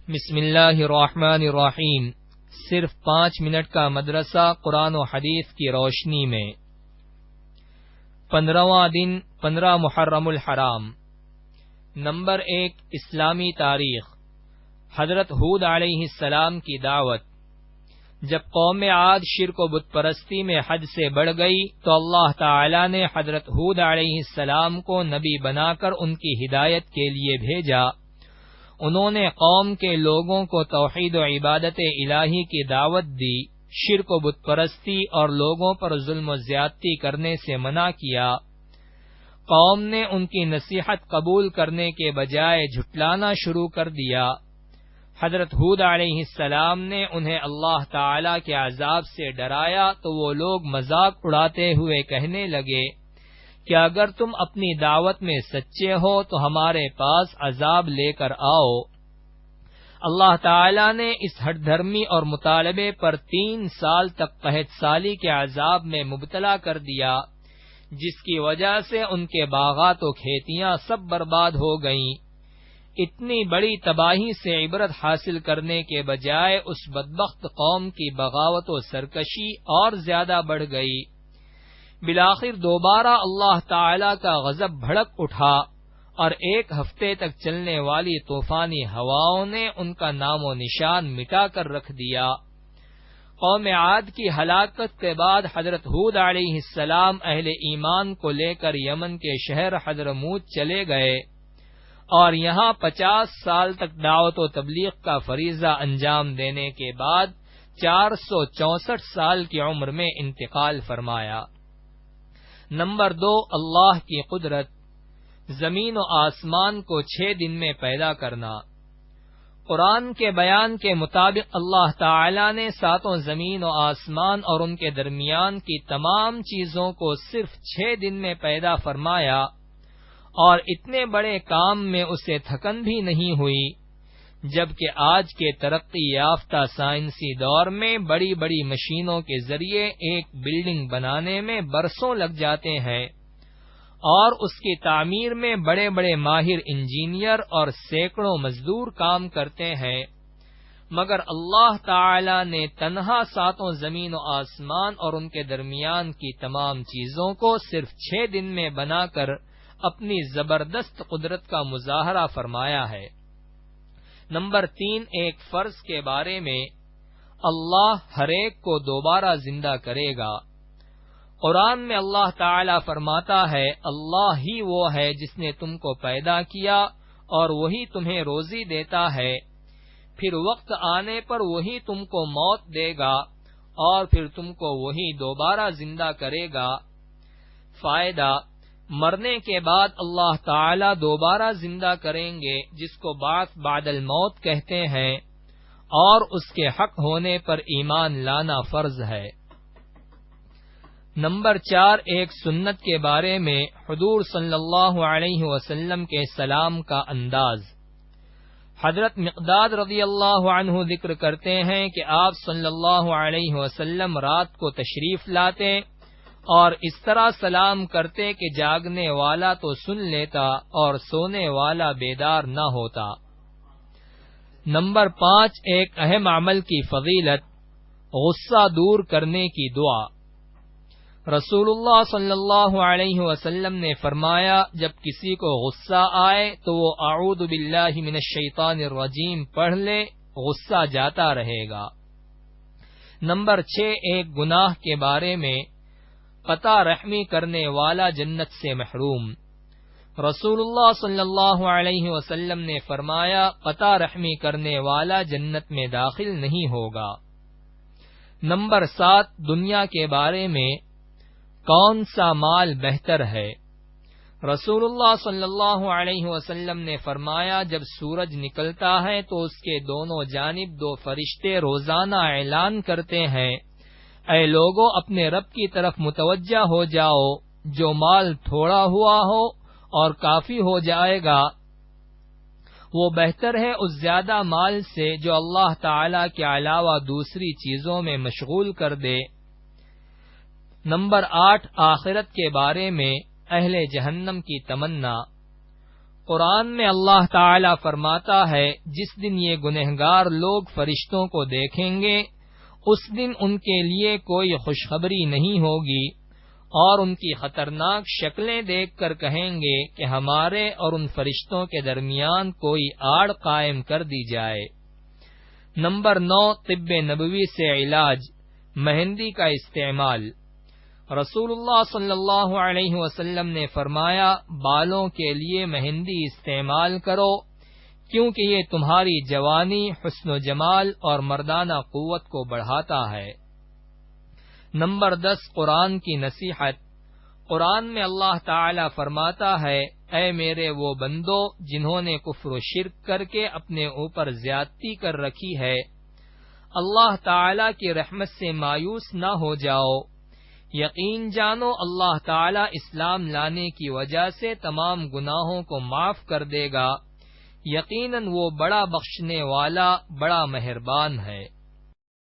بسم اللہ الرحمن الرحیم۔ صرف 5 منٹ کا مدرسہ قرآن و حدیث کی روشنی میں۔ 15واں دن 15 محرم الحرام۔ نمبر 1 اسلامی تاریخ۔ حضرت ہود علیہ السلام کی دعوت۔ جب قوم عاد شرک و بت پرستی میں حد سے بڑھ گئی تو اللہ تعالی نے حضرت ہود علیہ السلام کو نبی بنا کر ان کی ہدایت کے لیے بھیجا۔ انہوں نے قوم کے لوگوں کو توحید و عبادت الہی کی دعوت دی، شرک و بت پرستی اور لوگوں پر ظلم و زیادتی کرنے سے منع کیا۔ قوم نے ان کی نصیحت قبول کرنے کے بجائے جھٹلانا شروع کر دیا۔ حضرت ہود علیہ السلام نے انہیں اللہ تعالی کے عذاب سے ڈرایا تو وہ لوگ مذاق اڑاتے ہوئے کہنے لگے کہ اگر تم اپنی دعوت میں سچے ہو تو ہمارے پاس عذاب لے کر آؤ۔ اللہ تعالی نے اس ہٹ دھرمی اور مطالبے پر 3 سال تک قحط سالی کے عذاب میں مبتلا کر دیا، جس کی وجہ سے ان کے باغات و کھیتیاں سب برباد ہو گئیں۔ اتنی بڑی تباہی سے عبرت حاصل کرنے کے بجائے اس بدبخت قوم کی بغاوت و سرکشی اور زیادہ بڑھ گئی۔ بالآخر دوبارہ اللہ تعالی کا غضب بھڑک اٹھا اور 1 ہفتے تک چلنے والی طوفانی ہواؤں نے ان کا نام و نشان مٹا کر رکھ دیا۔ قوم عاد کی ہلاکت کے بعد حضرت ہود علیہ السلام اہل ایمان کو لے کر یمن کے شہر حضرموت چلے گئے اور یہاں 50 سال تک دعوت و تبلیغ کا فریضہ انجام دینے کے بعد 464 سال کی عمر میں انتقال فرمایا۔ نمبر 2 اللہ کی قدرت۔ زمین و آسمان کو 6 دن میں پیدا کرنا۔ قرآن کے بیان کے مطابق اللہ تعالی نے 7 زمین و آسمان اور ان کے درمیان کی تمام چیزوں کو صرف 6 دن میں پیدا فرمایا، اور اتنے بڑے کام میں اسے تھکن بھی نہیں ہوئی، جبکہ آج کے ترقی یافتہ سائنسی دور میں بڑی بڑی مشینوں کے ذریعے ایک بلڈنگ بنانے میں برسوں لگ جاتے ہیں، اور اس کی تعمیر میں بڑے بڑے ماہر انجینئر اور سینکڑوں مزدور کام کرتے ہیں، مگر اللہ تعالی نے تنہا 7 زمین و آسمان اور ان کے درمیان کی تمام چیزوں کو صرف 6 دن میں بنا کر اپنی زبردست قدرت کا مظاہرہ فرمایا ہے۔ نمبر 3 ایک فرض کے بارے میں، اللہ ہر ایک کو دوبارہ زندہ کرے گا۔ قرآن میں اللہ تعالی فرماتا ہے، اللہ ہی وہ ہے جس نے تم کو پیدا کیا اور وہی تمہیں روزی دیتا ہے، پھر وقت آنے پر وہی تم کو موت دے گا اور پھر تم کو وہی دوبارہ زندہ کرے گا۔ فائدہ: مرنے کے بعد اللہ تعالی دوبارہ زندہ کریں گے، جس کو بعث بعد الموت کہتے ہیں، اور اس کے حق ہونے پر ایمان لانا فرض ہے۔ نمبر 4 ایک سنت کے بارے میں، حضور صلی اللہ علیہ وسلم کے سلام کا انداز۔ حضرت مقداد رضی اللہ عنہ ذکر کرتے ہیں کہ آپ صلی اللہ علیہ وسلم رات کو تشریف لاتے اور اس طرح سلام کرتے کہ جاگنے والا تو سن لیتا اور سونے والا بیدار نہ ہوتا۔ نمبر 5 ایک اہم عمل کی فضیلت، غصہ دور کرنے کی دعا۔ رسول اللہ صلی اللہ علیہ وسلم نے فرمایا، جب کسی کو غصہ آئے تو وہ اعوذ باللہ من الشیطان الرجیم پڑھ لے، غصہ جاتا رہے گا۔ نمبر 6 ایک گناہ کے بارے میں، قطع رحمی کرنے والا جنت سے محروم۔ رسول اللہ صلی اللہ علیہ وسلم نے فرمایا، قطع رحمی کرنے والا جنت میں داخل نہیں ہوگا۔ نمبر 7 دنیا کے بارے میں، کون سا مال بہتر ہے؟ رسول اللہ صلی اللہ علیہ وسلم نے فرمایا، جب سورج نکلتا ہے تو اس کے دونوں جانب 2 فرشتے روزانہ اعلان کرتے ہیں، اے لوگو اپنے رب کی طرف متوجہ ہو جاؤ، جو مال تھوڑا ہوا ہو اور کافی ہو جائے گا وہ بہتر ہے اس زیادہ مال سے جو اللہ تعالی کے علاوہ دوسری چیزوں میں مشغول کر دے۔ نمبر 8 آخرت کے بارے میں، اہل جہنم کی تمنا۔ قرآن میں اللہ تعالی فرماتا ہے جس دن یہ گنہگار لوگ فرشتوں کو دیکھیں گے اس دن ان کے لیے کوئی خوشخبری نہیں ہوگی اور ان کی خطرناک شکلیں دیکھ کر کہیں گے کہ ہمارے اور ان فرشتوں کے درمیان کوئی آڑ قائم کر دی جائے۔ نمبر 9، طب نبوی سے علاج، مہندی کا استعمال۔ رسول اللہ صلی اللہ علیہ وسلم نے فرمایا، بالوں کے لیے مہندی استعمال کرو کیونکہ یہ تمہاری جوانی، حسن و جمال اور مردانہ قوت کو بڑھاتا ہے۔ نمبر 10، قرآن کی نصیحت۔ قرآن میں اللہ تعالی فرماتا ہے، اے میرے وہ بندو جنہوں نے کفر و شرک کر کے اپنے اوپر زیادتی کر رکھی ہے، اللہ تعالی کی رحمت سے مایوس نہ ہو جاؤ، یقین جانو اللہ تعالی اسلام لانے کی وجہ سے تمام گناہوں کو معاف کر دے گا، یقیناً وہ بڑا بخشنے والا، بڑا مہربان ہے۔